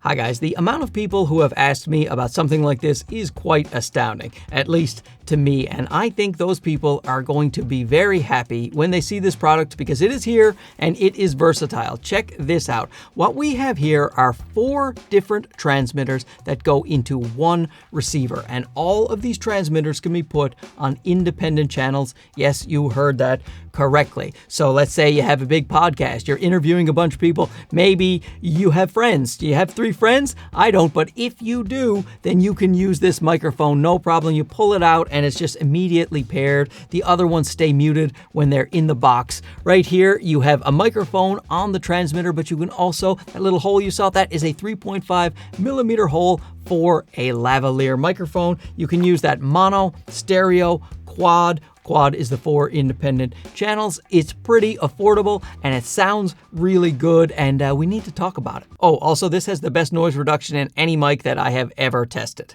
Hi guys, the amount of people who have asked me about something like this is quite astounding, at least to me, and I think those people are going to be very happy when they see this product because it is here and it is versatile. Check this out. What we have here are 4 different transmitters that go into one receiver, and all of these transmitters can be put on independent channels. Yes, you heard that correctly. So let's say you have a big podcast, you're interviewing a bunch of people, maybe you have friends. Do you have 3 friends? I don't, but if you do, then you can use this microphone, no problem. You pull it out and it's just immediately paired. The other ones stay muted when they're in the box. Right here, you have a microphone on the transmitter, but you can also, that little hole you saw, that is a 3.5 millimeter hole for a lavalier microphone. You can use that mono, stereo, quad. Quad is the 4 independent channels. It's pretty affordable and it sounds really good, and we need to talk about it. Oh, also this has the best noise reduction in any mic that I have ever tested.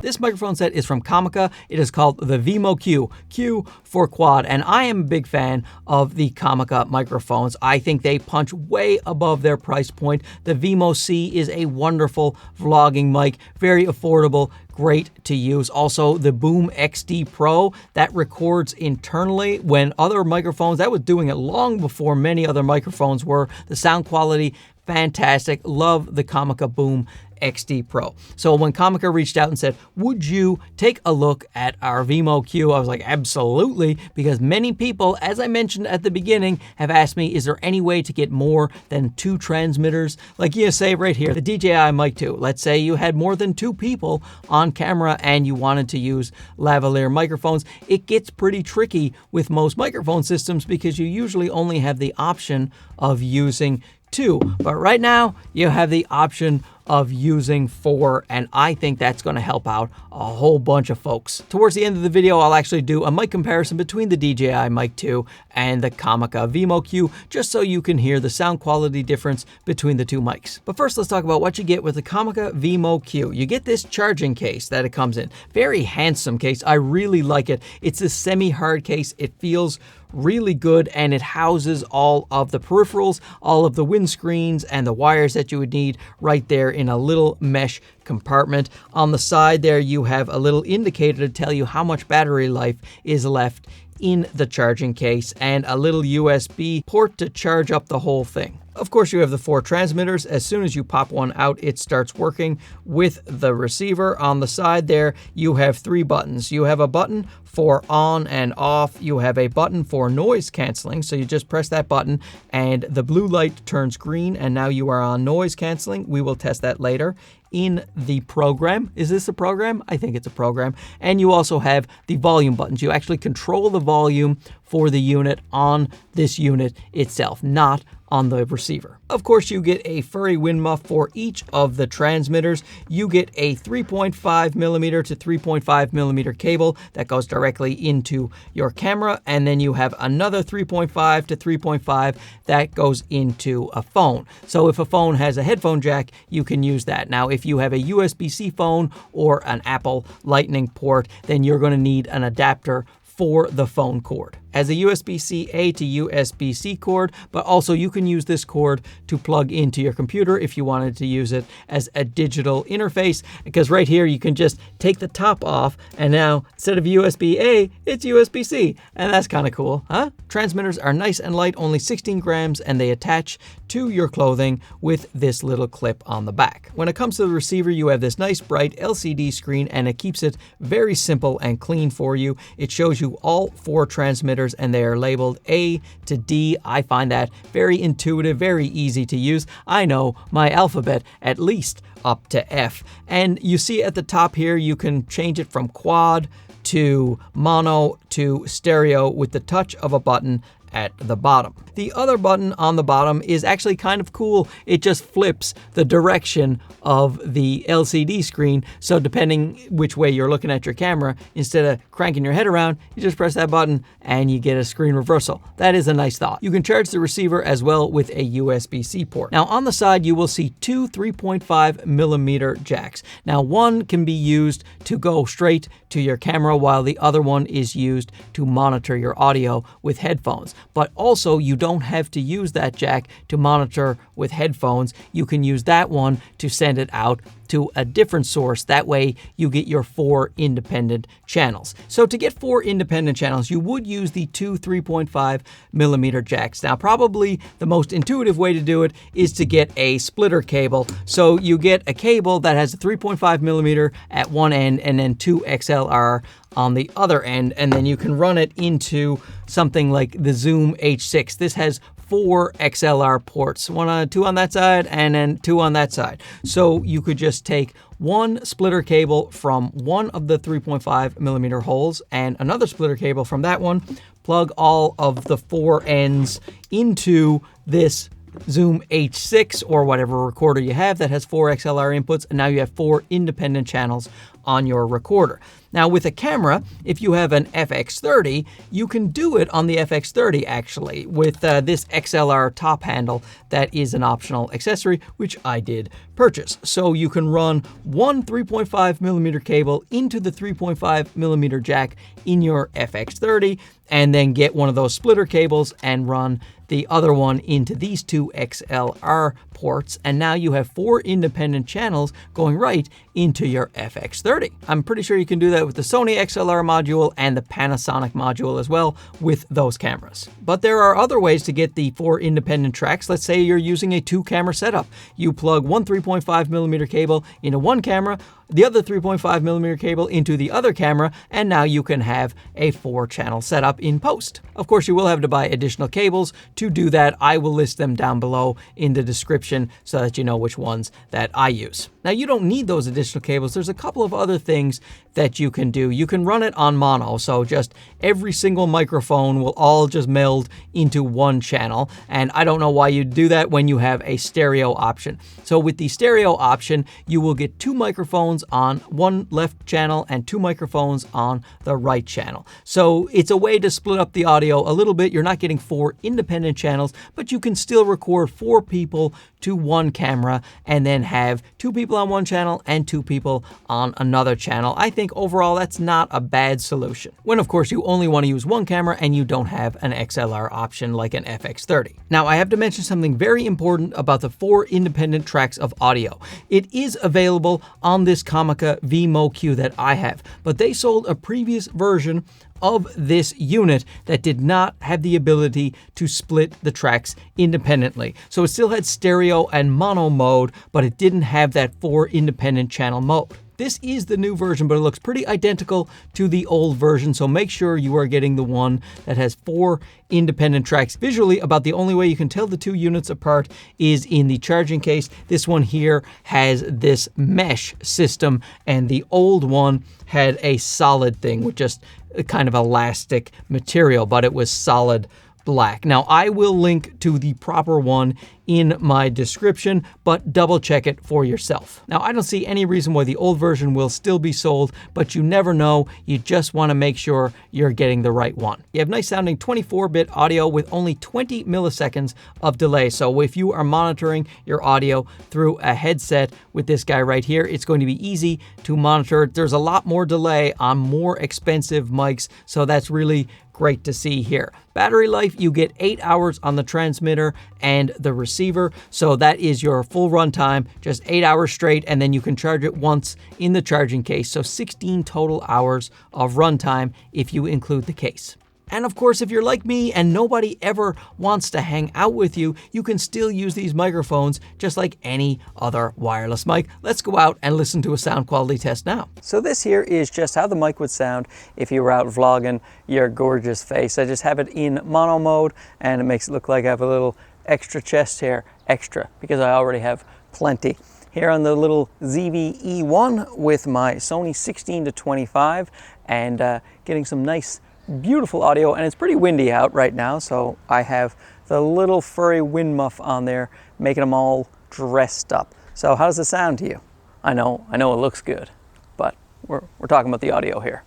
This microphone set is from Comica. It is called the Vimo Q. Q for quad, and I am a big fan of the Comica microphones. I think they punch way above their price point. The Vimo C is a wonderful vlogging mic, very affordable, great to use. Also, the Boom XD Pro, that records internally when other microphones, that was doing it long before many other microphones were. The sound quality, fantastic. Love the Comica Boom XD Pro. So when Comica reached out and said, would you take a look at our Vimo Q? I was like, absolutely, because many people, as I mentioned at the beginning, have asked me, is there any way to get more than 2 transmitters? Like you say right here, the DJI Mic 2. Let's say you had more than 2 people on camera and you wanted to use lavalier microphones. It gets pretty tricky with most microphone systems because you usually only have the option of using 2. But right now, you have the option of using 4, and I think that's going to help out a whole bunch of folks. Towards the end of the video, I'll actually do a mic comparison between the DJI Mic 2 and the Comica Vimo Q, just so you can hear the sound quality difference between the 2 mics. But first, let's talk about what you get with the Comica Vimo Q. You get this charging case that it comes in. Very handsome case. I really like it. It's a semi-hard case. It feels really good, and it houses all of the peripherals, all of the windscreens, and the wires that you would need right there in a little mesh compartment. On the side there, you have a little indicator to tell you how much battery life is left in the charging case, and a little USB port to charge up the whole thing. Of course, you have the 4 transmitters. As soon as you pop one out, it starts working with the receiver. On the side there, you have 3 buttons. You have a button for on and off. You have a button for noise canceling. So you just press that button and the blue light turns green, and now you are on noise canceling. We will test that later in the program. Is this a program? I think it's a program. And you also have the volume buttons. You actually control the volume for the unit on this unit itself, not on the receiver. Of course, you get a furry wind muff for each of the transmitters. You get a 3.5 millimeter to 3.5 millimeter cable that goes directly into your camera, and then you have another 3.5 to 3.5 that goes into a phone. So if a phone has a headphone jack, you can use that. Now, if you have a USB-C phone or an Apple Lightning port, then you're going to need an adapter for the phone cord. As a USB-C-A to USB-C cord, but also you can use this cord to plug into your computer if you wanted to use it as a digital interface, because right here you can just take the top off, and now instead of USB-A, it's USB-C, and that's kind of cool, huh? Transmitters are nice and light, only 16 grams, and they attach to your clothing with this little clip on the back. When it comes to the receiver, you have this nice bright LCD screen, and it keeps it very simple and clean for you. It shows you all 4 transmitters, and they are labeled A to D. I find that very intuitive, very easy to use. I know my alphabet at least up to F. And you see at the top here, you can change it from quad to mono to stereo with the touch of a button at the bottom. The other button on the bottom is actually kind of cool. It just flips the direction of the LCD screen. So depending which way you're looking at your camera, instead of cranking your head around, you just press that button and you get a screen reversal. That is a nice thought. You can charge the receiver as well with a USB-C port. Now on the side, you will see two 3.5mm jacks. Now one can be used to go straight to your camera while the other one is used to monitor your audio with headphones. But also you don't have to use that jack to monitor with headphones. You can use that one to send it out to a different source. That way you get your 4 independent channels. So to get 4 independent channels, you would use the two 3.5mm jacks. Now probably the most intuitive way to do it is to get a splitter cable. So you get a cable that has a 3.5mm at one end and then 2 XLR on the other end, and then you can run it into something like the Zoom H6. This has 4 XLR ports, two on that side and then 2 on that side. So you could just take one splitter cable from one of the 3.5mm holes and another splitter cable from that one, plug all of the 4 ends into this Zoom H6 or whatever recorder you have that has 4 XLR inputs, and now you have 4 independent channels on your recorder. Now with a camera, if you have an FX30, you can do it on the FX30 actually with this XLR top handle that is an optional accessory, which I did purchase. So you can run one 3.5mm cable into the 3.5mm jack in your FX30 and then get one of those splitter cables and run the other one into these 2 XLR ports, and now you have 4 independent channels going right into your FX30. I'm pretty sure you can do that with the Sony XLR module and the Panasonic module as well with those cameras. But there are other ways to get the 4 independent tracks. Let's say you're using a 2-camera setup. You plug one 3.5mm cable into one camera, the other 3.5mm cable into the other camera, and now you can have a 4-channel setup in post. Of course, you will have to buy additional cables to do that. I will list them down below in the description so that you know which ones that I use. Now, you don't need those additional cables. There's a couple of other things that you can do. You can run it on mono, so just every single microphone will all just meld into one channel, and I don't know why you'd do that when you have a stereo option. So with the stereo option, you will get 2 microphones on one left channel and 2 microphones on the right channel. So it's a way to split up the audio a little bit. You're not getting 4 independent channels, but you can still record 4 people to one camera and then have 2 people on one channel and 2 people on another channel. I think overall that's not a bad solution. When of course you only want to use one camera and you don't have an XLR option like an FX30. Now I have to mention something very important about the 4 independent tracks of audio. It is available on this Comica Vimo Q that I have, but they sold a previous version of this unit that did not have the ability to split the tracks independently. So it still had stereo and mono mode, but it didn't have that 4 independent channel mode. This is the new version, but it looks pretty identical to the old version, so make sure you are getting the one that has 4 independent tracks. Visually, about the only way you can tell the 2 units apart is in the charging case. This one here has this mesh system, and the old one had a solid thing with just a kind of elastic material, but it was solid black. Now, I will link to the proper one in my description, but double check it for yourself. Now, I don't see any reason why the old version will still be sold, but you never know. You just want to make sure you're getting the right one. You have nice sounding 24-bit audio with only 20 milliseconds of delay. So if you are monitoring your audio through a headset with this guy right here, it's going to be easy to monitor. There's a lot more delay on more expensive mics, so that's really great to see here. Battery life, you get 8 hours on the transmitter and the receiver. So that is your full runtime, just 8 hours straight, and then you can charge it once in the charging case. So 16 total hours of runtime if you include the case. And of course, if you're like me and nobody ever wants to hang out with you, you can still use these microphones just like any other wireless mic. Let's go out and listen to a sound quality test now. So this here is just how the mic would sound if you were out vlogging your gorgeous face. I just have it in mono mode, and it makes it look like I have a little extra chest hair, extra, because I already have plenty. Here on the little ZV-E1 with my Sony 16-25 and getting some nice beautiful audio, and it's pretty windy out right now, so I have the little furry wind muff on there, making them all dressed up. So how does it sound to you? I know it looks good, but we're talking about the audio here.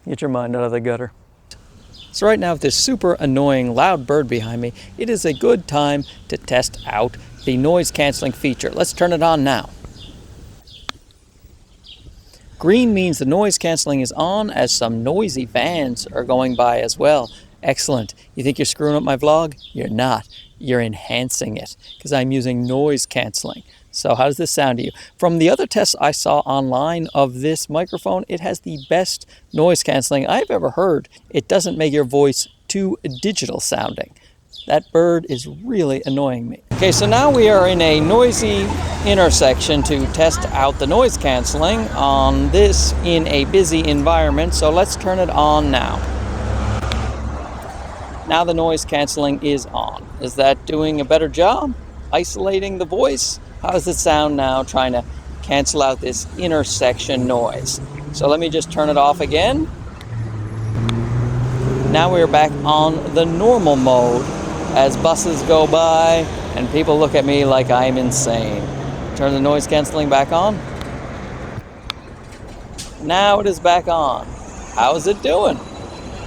Get your mind out of the gutter. So right now, with this super annoying loud bird behind me, it is a good time to test out the noise canceling feature. Let's turn it on now. Green means the noise canceling is on, as some noisy vans are going by as well. Excellent. You think you're screwing up my vlog? You're not. You're enhancing it, because I'm using noise canceling. So how does this sound to you? From the other tests I saw online of this microphone, it has the best noise canceling I've ever heard. It doesn't make your voice too digital sounding. That bird is really annoying me. Okay, so now we are in a noisy intersection to test out the noise canceling on this in a busy environment. So let's turn it on now. Now the noise canceling is on. Is that doing a better job isolating the voice? How does it sound now trying to cancel out this intersection noise? So let me just turn it off again. Now we're back on the normal mode as buses go by and people look at me like I'm insane. Turn the noise canceling back on. Now it is back on. How is it doing?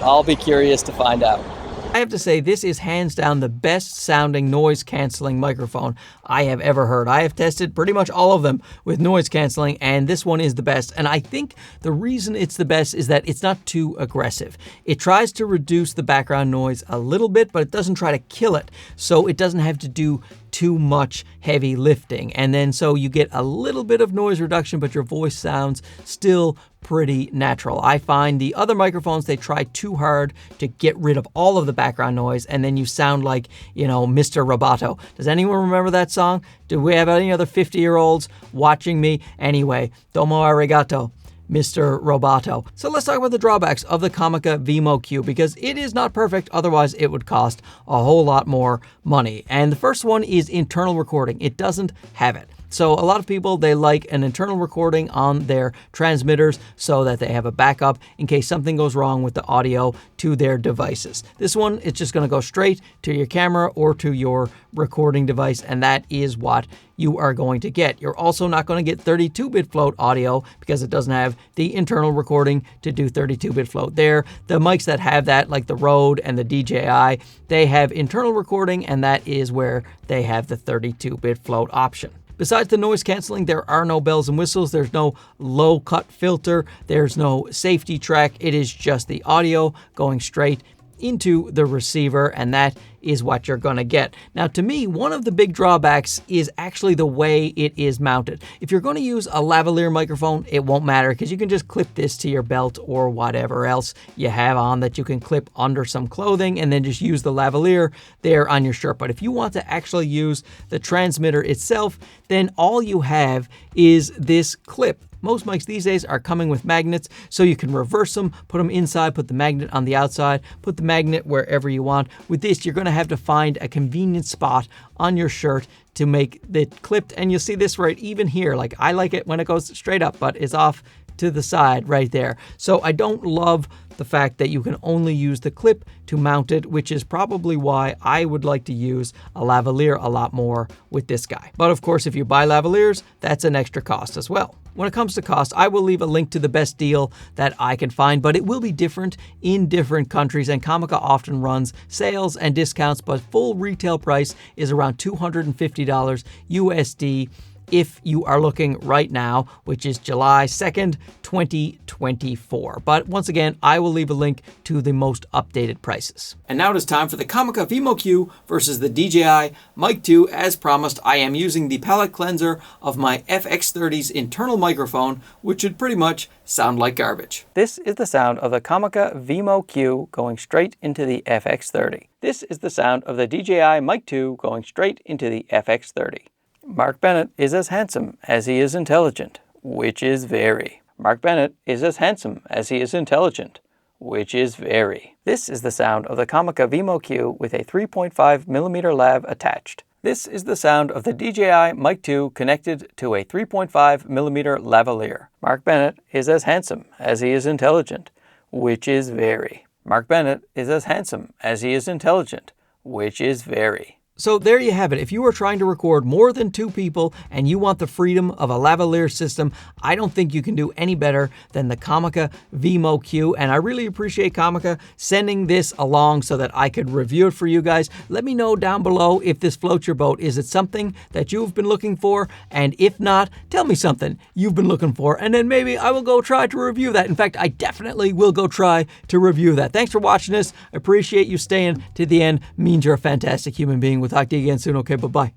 I'll be curious to find out. I have to say, this is hands down the best sounding noise canceling microphone I have ever heard. I have tested pretty much all of them with noise canceling, and this one is the best. And I think the reason it's the best is that it's not too aggressive. It tries to reduce the background noise a little bit, but it doesn't try to kill it. So it doesn't have to do too much heavy lifting. And then so you get a little bit of noise reduction, but your voice sounds still pretty natural. I find the other microphones, they try too hard to get rid of all of the background noise, and then you sound like, you know, Mr. Roboto. Does anyone remember that song? Do we have any other 50-year-olds watching me? Anyway, domo arigato, Mr. Roboto. So let's talk about the drawbacks of the Comica Vimo Q, because it is not perfect, otherwise it would cost a whole lot more money. And the first one is internal recording. It doesn't have it. So a lot of people, they like an internal recording on their transmitters so that they have a backup in case something goes wrong with the audio to their devices. This one, it's just going to go straight to your camera or to your recording device, and that is what you are going to get. You're also not going to get 32-bit float audio because it doesn't have the internal recording to do 32-bit float there. The mics that have that, like the Rode and the DJI, they have internal recording, and that is where they have the 32-bit float option. Besides the noise canceling, there are no bells and whistles. There's no low cut filter. There's no safety track. It is just the audio going straight into the receiver, and that is what you're going to get. Now, to me, one of the big drawbacks is actually the way it is mounted. If you're going to use a lavalier microphone, it won't matter because you can just clip this to your belt or whatever else you have on that you can clip under some clothing and then just use the lavalier there on your shirt. But if you want to actually use the transmitter itself, then all you have is this clip. Most mics these days are coming with magnets, so you can reverse them, put them inside, put the magnet on the outside, put the magnet wherever you want. With this, you're going to have to find a convenient spot on your shirt to make it clipped, and you'll see this right even here. Like, I like it when it goes straight up, but it's off to the side right there. So I don't love the fact that you can only use the clip to mount it, which is probably why I would like to use a lavalier a lot more with this guy. But of course, if you buy lavaliers, that's an extra cost as well. When it comes to cost, I will leave a link to the best deal that I can find, but it will be different in different countries, and Comica often runs sales and discounts, but full retail price is around $250 USD if you are looking right now, which is July 2nd, 2024. But once again, I will leave a link to the most updated prices. And now it is time for the Comica Vimo Q versus the DJI Mic 2. As promised, I am using the palette cleanser of my FX30's internal microphone, which should pretty much sound like garbage. This is the sound of the Comica Vimo Q going straight into the FX30. This is the sound of the DJI Mic 2 going straight into the FX30. Mark Bennett is as handsome as he is intelligent, which is very. Mark Bennett is as handsome as he is intelligent, which is very. This is the sound of the Comica Vimo Q with a 3.5mm lav attached. This is the sound of the DJI Mic 2 connected to a 3.5mm lavalier. Mark Bennett is as handsome as he is intelligent, which is very. Mark Bennett is as handsome as he is intelligent, which is very. So there you have it. If you are trying to record more than 2 people and you want the freedom of a lavalier system, I don't think you can do any better than the Comica Vimo Q. And I really appreciate Comica sending this along so that I could review it for you guys. Let me know down below if this floats your boat. Is it something that you've been looking for? And if not, tell me something you've been looking for, and then maybe I will go try to review that. In fact, I definitely will go try to review that. Thanks for watching this. I appreciate you staying to the end. Means you're a fantastic human being. We'll talk to you again soon. Okay, bye-bye.